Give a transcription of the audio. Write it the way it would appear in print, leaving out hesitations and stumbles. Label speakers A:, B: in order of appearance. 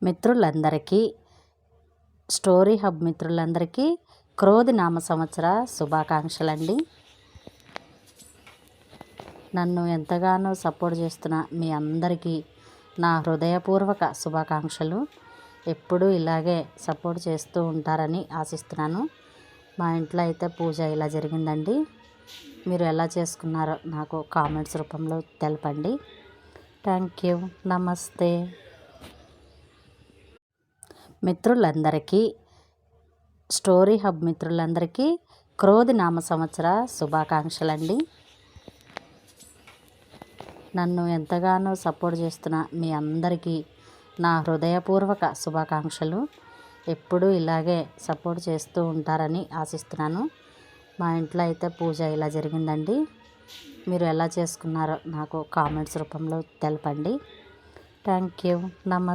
A: మిత్రులందరికీ story hub మిత్రులందరికీ క్రోధి నామ సంవత్సర శుభాకాంక్షలండి. నన్ను ఎంతగానో సపోర్ట్ చేస్తున్న మీ అందరికీ నా హృదయపూర్వక శుభాకాంక్షలు. ఎప్పుడూ ఇలాగే సపోర్ట్ చేస్తూ ఉంటారని ఆశిస్తున్నాను. మా ఇంట్లో అయితే పూజ ఇలా జరిగిందండి. మీరు ఎలా చేసుకున్నారో నాకు కామెంట్స్ రూపంలో తెలపండి. Thank you. నమస్తే. మిత్రులందరికీ స్టోరీ హబ్ మిత్రులందరికీ క్రోధి నామ సంవత్సర శుభాకాంక్షలండి. నన్ను ఎంతగానో సపోర్ట్ చేస్తున్న మీ అందరికీ నా హృదయపూర్వక శుభాకాంక్షలు. ఎప్పుడూ ఇలాగే సపోర్ట్ చేస్తూ ఉంటారని ఆశిస్తున్నాను. మా ఇంట్లో అయితే పూజ ఇలా జరిగిందండి. మీరు ఎలా చేసుకున్నారో నాకు కామెంట్స్ రూపంలో తెలపండి. Thank you. నమస్తే.